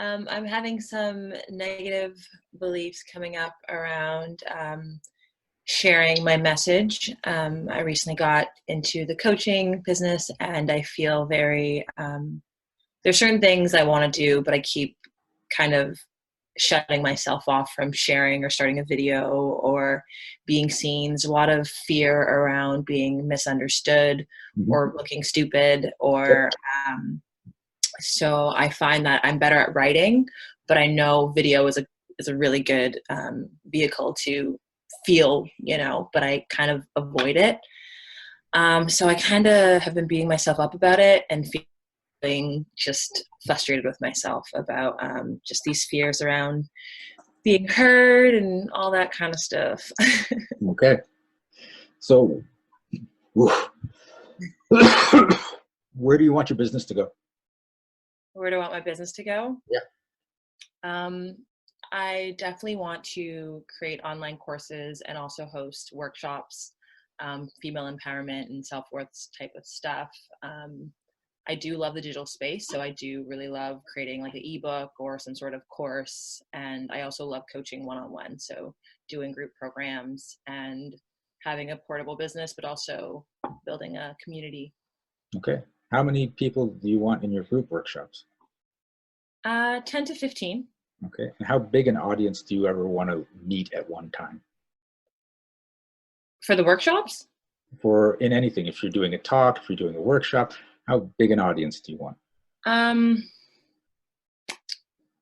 I'm having some negative beliefs coming up around sharing my message. I recently got into the coaching business, and I feel very, there's certain things I want to do, but I keep kind of shutting myself off from sharing or starting a video or being seen. There's a lot of fear around being misunderstood or looking stupid or so I find that I'm better at writing, but I know video is a really good vehicle to feel, but I kind of avoid it. So I kind of have been beating myself up about it and feeling just frustrated with myself about just these fears around being heard and all that kind of stuff. Okay. So where do you want your business to go? Where do I want my business to go? Yeah. I definitely want to create online courses and also host workshops, female empowerment and self-worth type of stuff. I do love the digital space, so I do really love creating like an ebook or some sort of course. And I also love coaching one-on-one, so doing group programs and having a portable business, but also building a community. Okay. How many people do you want in your group workshops? 10 to 15. Okay. And how big an audience do you ever want to meet at one time? For the workshops? For in anything, if you're doing a talk, if you're doing a workshop, how big an audience do you want?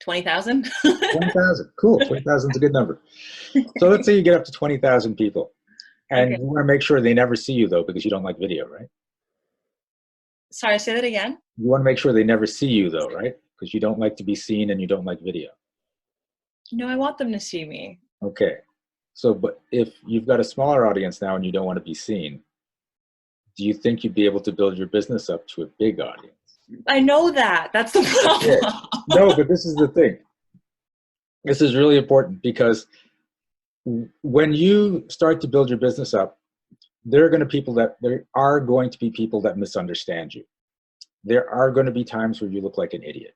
20,000. 20,000. Cool. 20,000 is a good number. So let's say you get up to 20,000 people, and Okay. you want to make sure they never see you though, because you don't like video, right? Sorry, say that again. You want to make sure they never see you though, right? Because you don't like to be seen and you don't like video. No, I want them to see me. Okay. So, but if you've got a smaller audience now and you don't want to be seen, do you think you'd be able to build your business up to a big audience? I know that. That's the problem. Okay. No, but this is the thing. This is really important because when you start to build your business up, there are going to be people that misunderstand you. There are going to be times where you look like an idiot.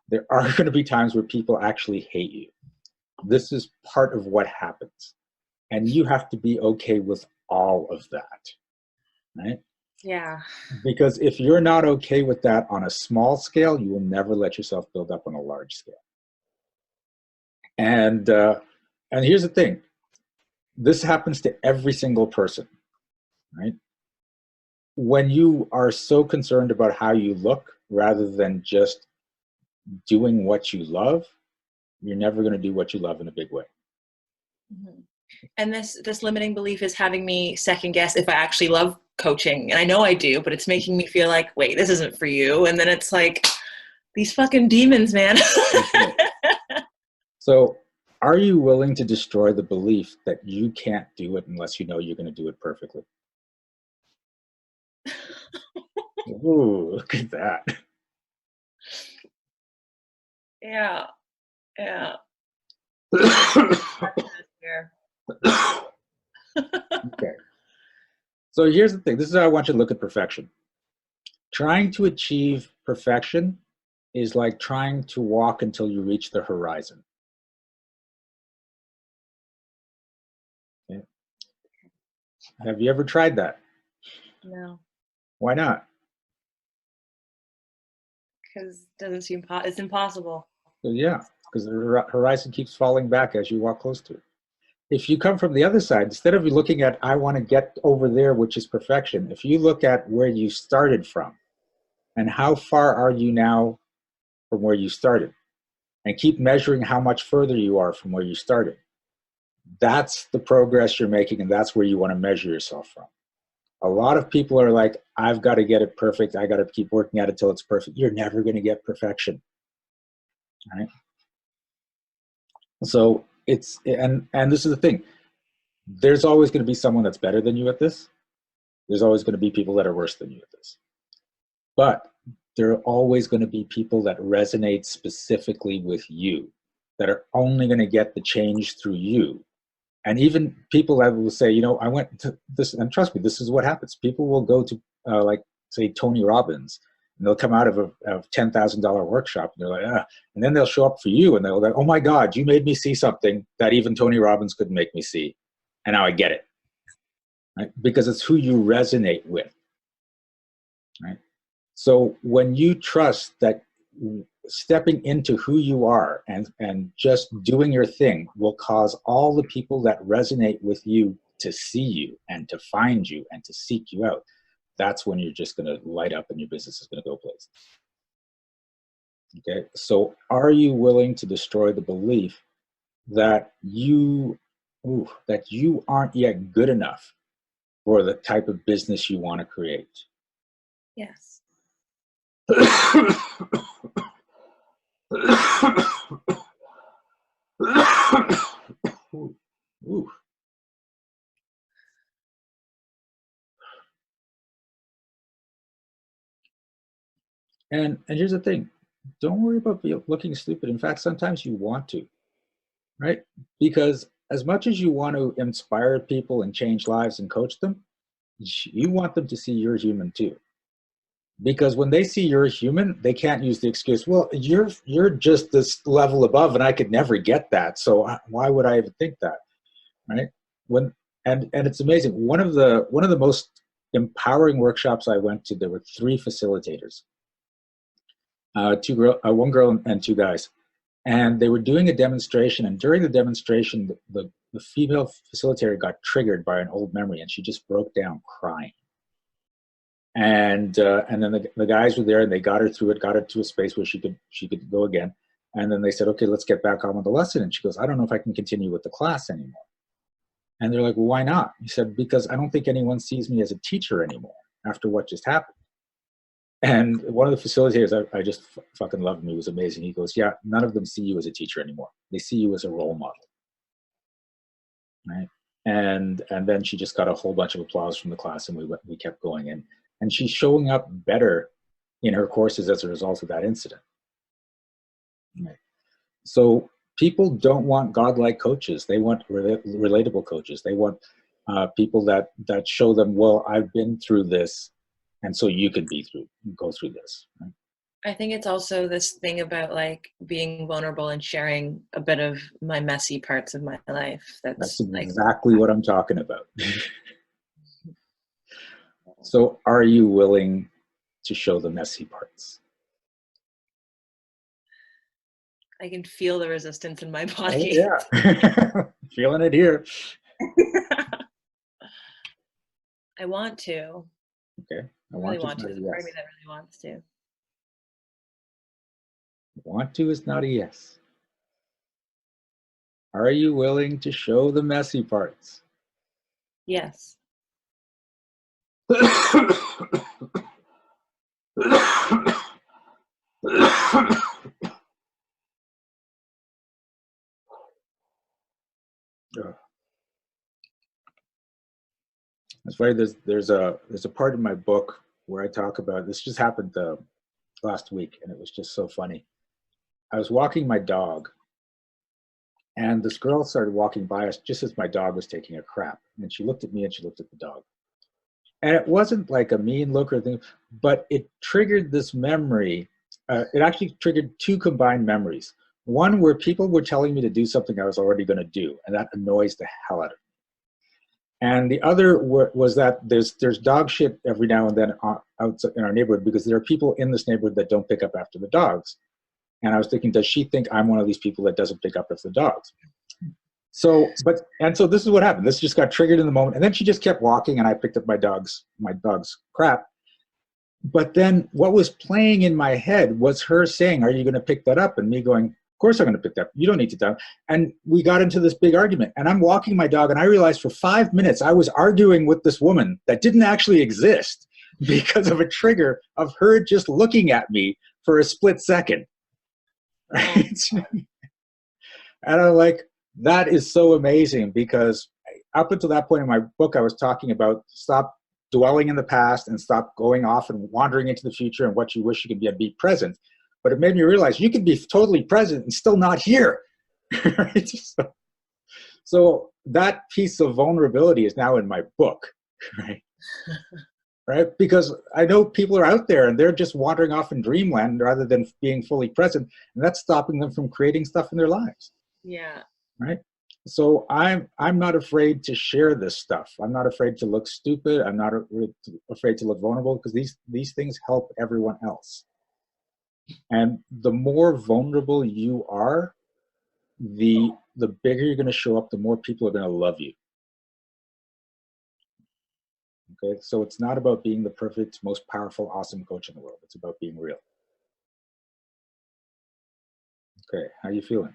There are going to be times where people actually hate you. This is part of what happens. And you have to be okay with all of that, right? Yeah. Because if you're not okay with that on a small scale, you will never let yourself build up on a large scale. And here's the thing. This happens to every single person, right? When you are so concerned about how you look rather than just doing what you love, you're never going to do what you love in a big way. Mm-hmm. And this limiting belief is having me second guess if I actually love coaching. And I know I do, but it's making me feel like, wait, this isn't for you. And then it's like, these fucking demons, man. So are you willing to destroy the belief that you can't do it unless you know you're going to do it perfectly? Ooh, look at that. Yeah. Yeah. Okay. So here's the thing. This is how I want you to look at perfection. Trying to achieve perfection is like trying to walk until you reach the horizon. Okay. Have you ever tried that? No. Why not? Because it doesn't seem it's impossible. Yeah, because the horizon keeps falling back as you walk close to it. If you come from the other side, instead of looking at, I want to get over there, which is perfection, if you look at where you started from and how far are you now from where you started, and keep measuring how much further you are from where you started, that's the progress you're making, and that's where you want to measure yourself from. A lot of people are like, I've got to get it perfect. I got to keep working at it till it's perfect. You're never going to get perfection. Right? So and this is the thing. There's always going to be someone that's better than you at this. There's always going to be people that are worse than you at this. But there are always going to be people that resonate specifically with you, that are only going to get the change through you. And even people that will say, I went to this, and trust me, this is what happens. People will go to, like, say, Tony Robbins, And they'll come out of a $10,000 workshop and they're like, ah. And then they'll show up for you and they'll go, oh my God, you made me see something that even Tony Robbins couldn't make me see. And now I get it, right? Because it's who you resonate with, right? So when you trust that stepping into who you are and just doing your thing will cause all the people that resonate with you to see you and to find you and to seek you out, that's when you're just going to light up and your business is going to go places. Okay, so are you willing to destroy the belief that you aren't yet good enough for the type of business you want to create? Yes. Ooh. And here's the thing, don't worry about looking stupid. In fact, sometimes you want to, right? Because as much as you want to inspire people and change lives and coach them, you want them to see you're human too. Because when they see you're human, they can't use the excuse, well, you're just this level above and I could never get that, so why would I even think that, right? And it's amazing. One of the most empowering workshops I went to, there were 3 facilitators. One girl and 2 guys, and they were doing a demonstration. And during the demonstration, the female facilitator got triggered by an old memory, and she just broke down crying. And then the guys were there, and they got her through it, got her to a space where she could go again. And then they said, okay, let's get back on with the lesson. And she goes, I don't know if I can continue with the class anymore. And they're like, well, why not? He said, because I don't think anyone sees me as a teacher anymore after what just happened. And one of the facilitators, I just fucking loved him. He was amazing. He goes, yeah, none of them see you as a teacher anymore. They see you as a role model, right? And then she just got a whole bunch of applause from the class, and we kept going. And she's showing up better in her courses as a result of that incident. Right? So people don't want godlike coaches. They want relatable coaches. They want people that show them, well, I've been through this, and so you can go through this. Right? I think it's also this thing about like being vulnerable and sharing a bit of my messy parts of my life. That's exactly what I'm talking about. So are you willing to show the messy parts? I can feel the resistance in my body. Oh, yeah. Feeling it here. I want to. Okay. I really want to. There's a part of me that really wants to. Want to is not a yes. Are you willing to show the messy parts? Yes. It's funny. There's a part in my book where I talk about this. Just happened last week, and it was just so funny. I was walking my dog, and this girl started walking by us just as my dog was taking a crap. And she looked at me and she looked at the dog. And it wasn't like a mean look or thing, but it triggered this memory. It actually triggered 2 combined memories. One where people were telling me to do something I was already going to do, and that annoys the hell out of me. And the other was that there's dog shit every now and then out in our neighborhood, because there are people in this neighborhood that don't pick up after the dogs. And I was thinking, does she think I'm one of these people that doesn't pick up after the dogs? So this is what happened. This just got triggered in the moment. And then she just kept walking, and I picked up my dog's crap. But then what was playing in my head was her saying, are you going to pick that up? And me going, of course I'm going to pick that up. You don't need to do. And we got into this big argument. And I'm walking my dog, and I realized for 5 minutes I was arguing with this woman that didn't actually exist because of a trigger of her just looking at me for a split second. Right? And I'm like, that is so amazing, because up until that point in my book, I was talking about stop dwelling in the past and stop going off and wandering into the future and what you wish you could be, and be present. But it made me realize you could be totally present and still not here. Right? So that piece of vulnerability is now in my book. Right? right? Because I know people are out there and they're just wandering off in dreamland rather than being fully present, and that's stopping them from creating stuff in their lives, Yeah. right? So I'm not afraid to share this stuff. I'm not afraid to look stupid. I'm not afraid to look vulnerable, because these things help everyone else. And the more vulnerable you are, the bigger you're going to show up, the more people are going to love you. Okay, so it's not about being the perfect, most powerful, awesome coach in the world. It's about being real. Okay, how you feeling?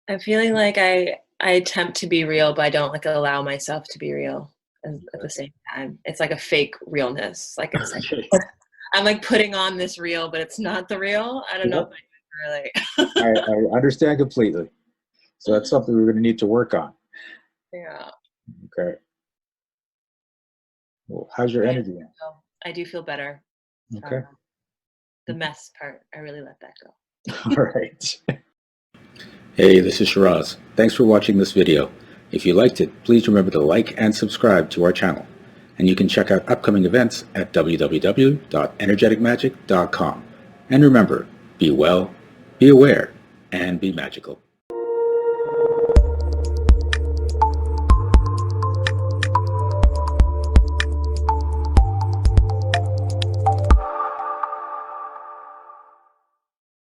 I'm feeling like I attempt to be real, but I don't like allow myself to be real at the same time. It's like a fake realness. Like it's like Okay. I'm like putting on this real, but it's not the real. I don't know if Yep. I really. I understand completely. So that's something we're going to need to work on. Yeah. Okay. Well, how's your energy? I do feel better. Okay. The mess part, I really let that go. All right. Hey, this is Shiraz. Thanks for watching this video. If you liked it, please remember to like and subscribe to our channel. And you can check out upcoming events at www.energeticmagic.com. And remember, be well, be aware, and be magical.